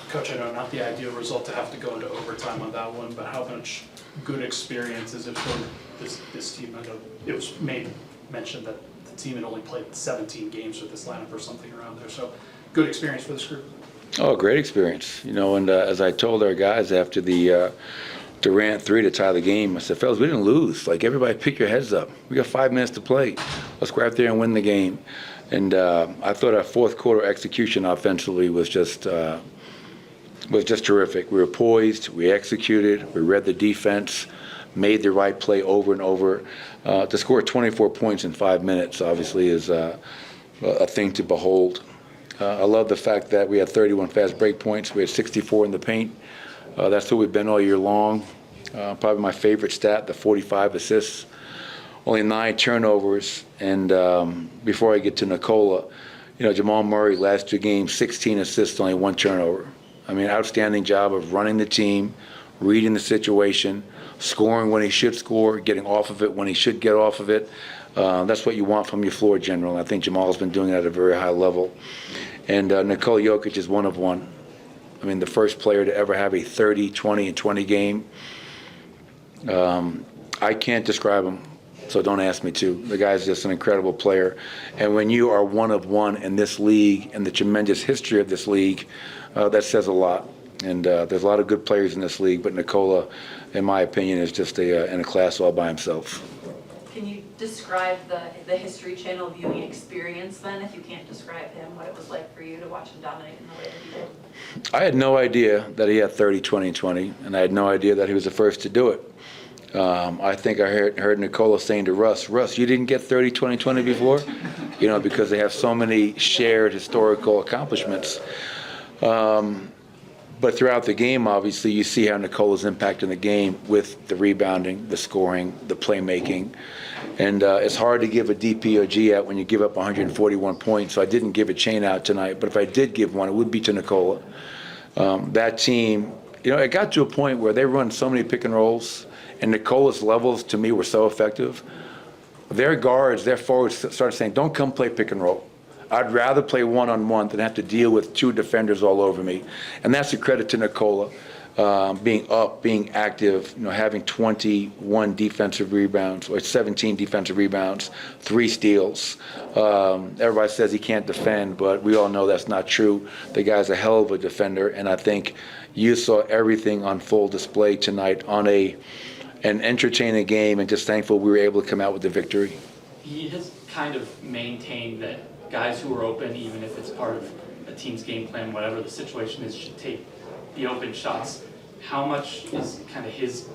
Coach, I know not the ideal result to have to go into overtime on that one, but how much good experience is it for this team? I know it was mentioned that the team had only played 17 games with this lineup or something around there, so good experience for this group. Oh, great experience. And as I told our guys after the Durant three to tie the game, I said, fellas, we didn't lose. Like, everybody pick your heads up. We got 5 minutes to play. Let's go out there and win the game. And I thought our fourth quarter execution offensively was just terrific. We were poised, we executed, we read the defense, made the right play over and over. To score 24 points in 5 minutes obviously is a thing to behold. I love the fact that we had 31 fast break points. We had 64 in the paint. That's who we've been all year long. Probably my favorite stat, the 45 assists, only 9 turnovers. And before I get to Nikola, Jamal Murray last 2 games, 16 assists, only 1 turnover. I mean, outstanding job of running the team, reading the situation, scoring when he should score, getting off of it when he should get off of it. That's what you want from your floor general. I think Jamal's been doing it at a very high level. And Nikola Jokic is one of one. I mean, the first player to ever have a 30, 20, and 20 game. I can't describe him, so don't ask me to. The guy's just an incredible player. And when you are one of one in this league and the tremendous history of this league, that says a lot. And there's a lot of good players in this league, but Nikola, in my opinion, is just in a class all by himself. Can you describe the History Channel viewing experience then, if you can't describe him, what it was like for you to watch him dominate in the way that he did? I had no idea that he had 30, 20, and 20, and I had no idea that he was the first to do it. I think I heard Nikola saying to Russ, you didn't get 30, 20, 20 before? Because they have so many shared historical accomplishments. But throughout the game, obviously, you see how Nikola's impacting the game with the rebounding, the scoring, the playmaking. And it's hard to give a DPOG out when you give up 141 points, so I didn't give a chain out tonight. But if I did give one, it would be to Nikola. That team, it got to a point where they run so many pick and rolls, and Nikola's levels, to me, were so effective. Their guards, their forwards started saying, don't come play pick and roll. I'd rather play one-on-one than have to deal with 2 defenders all over me. And that's a credit to Nikola, being up, being active, having 21 defensive rebounds, or 17 defensive rebounds, 3 steals. Everybody says he can't defend, but we all know that's not true. The guy's a hell of a defender, and I think you saw everything on full display tonight on an entertaining game, and just thankful we were able to come out with the victory. He has kind of maintained that guys who are open, even if it's part of a team's game plan, whatever the situation is, should take the open shots. How much is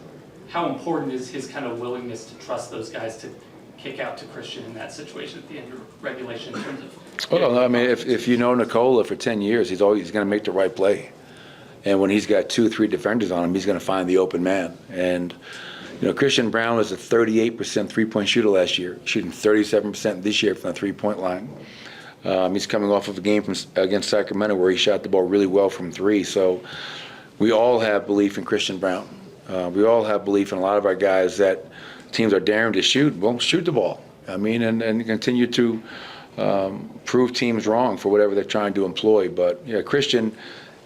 how important is his kind of willingness to trust those guys to kick out to Christian in that situation at the end of regulation in terms of? Well, I mean, if you know Nikola for 10 years, he's going to make the right play. And when he's got 2, 3 defenders on him, he's going to find the open man. And Christian Braun was a 38% three-point shooter last year, shooting 37% this year from the three-point line. He's coming off of a game against Sacramento where he shot the ball really well from 3. So we all have belief in Christian Braun. We all have belief in a lot of our guys that teams are daring to shoot. Well, shoot the ball. I mean, and continue to prove teams wrong for whatever they're trying to employ. But yeah, Christian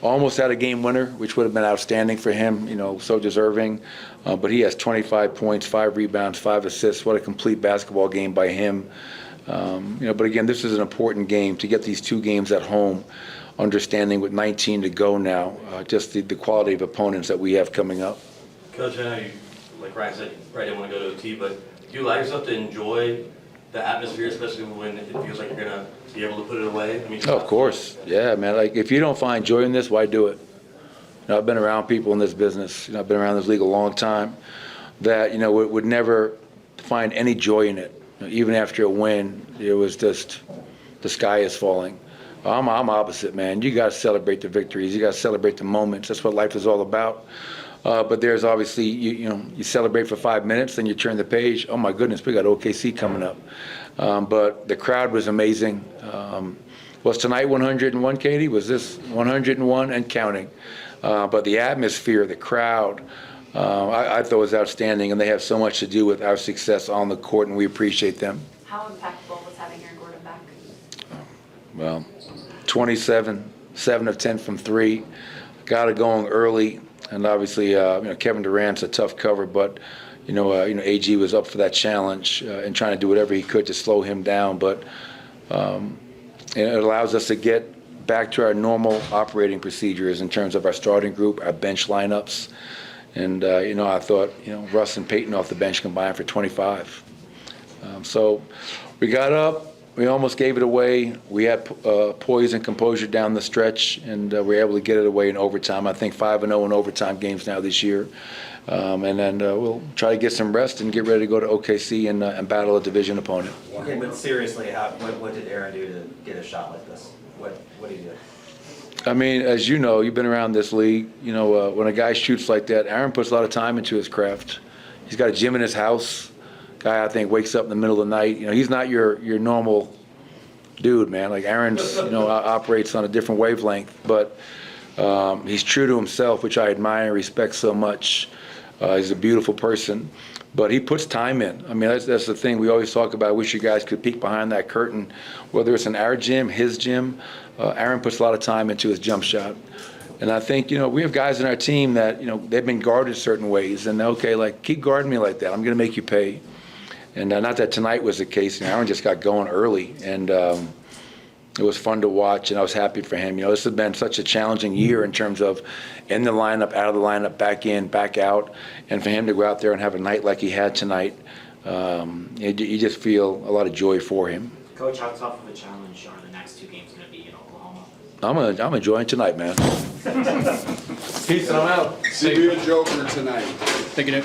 almost had a game winner, which would have been outstanding for him, so deserving. But he has 25 points, 5 rebounds, 5 assists. What a complete basketball game by him. But again, this is an important game to get these 2 games at home, understanding with 19 to go now, just the quality of opponents that we have coming up. Coach, I know you, like Ryan said, you probably didn't want to go to OT, but do you allow yourself to enjoy the atmosphere, especially when it feels like you're going to be able to put it away? I mean, of course. Yeah, man. Like, if you don't find joy in this, why do it? I've been around people in this business. I've been around this league a long time that, would never find any joy in it. Even after a win, it was just the sky is falling. I'm opposite, man. You got to celebrate the victories. You got to celebrate the moments. That's what life is all about. But there's obviously, you celebrate for 5 minutes, then you turn the page. Oh, my goodness, we got OKC coming up. But the crowd was amazing. Was tonight 101, Katie? Was this 101 and counting? But the atmosphere, the crowd, I thought was outstanding, and they have so much to do with our success on the court, and we appreciate them. How impactful was having Aaron Gordon back? Well, 27, 7 of 10 from 3, got it going early, and obviously, Kevin Durant's a tough cover, but AG was up for that challenge and trying to do whatever he could to slow him down. But it allows us to get back to our normal operating procedures in terms of our starting group, our bench lineups, and I thought Russ and Peyton off the bench combined for 25. So we got up. We almost gave it away. We had poise and composure down the stretch, and we were able to get it away in overtime. I think 5-0 in overtime games now this year. And then we'll try to get some rest and get ready to go to OKC and battle a division opponent. Okay, but seriously, what did Aaron do to get a shot like this? What did he do? I mean, as you know, you've been around this league. When a guy shoots like that, Aaron puts a lot of time into his craft. He's got a gym in his house. Guy, I think, wakes up in the middle of the night. He's not your normal dude, man. Like Aaron's, operates on a different wavelength, but he's true to himself, which I admire and respect so much. He's a beautiful person, but he puts time in. I mean, that's the thing we always talk about. I wish you guys could peek behind that curtain, whether it's in our gym, his gym. Aaron puts a lot of time into his jump shot. And I think, we have guys in our team that, they've been guarded certain ways, and keep guarding me like that. I'm going to make you pay. And not that tonight was the case. Aaron just got going early, and it was fun to watch, and I was happy for him. This has been such a challenging year in terms of in the lineup, out of the lineup, back in, back out, and for him to go out there and have a night like he had tonight, you just feel a lot of joy for him. Coach, how tough of a challenge are the next 2 games going to be in Oklahoma? I'm enjoying tonight, man. Peace, and I'm out. See you a Joker tonight. Thank you, Nick.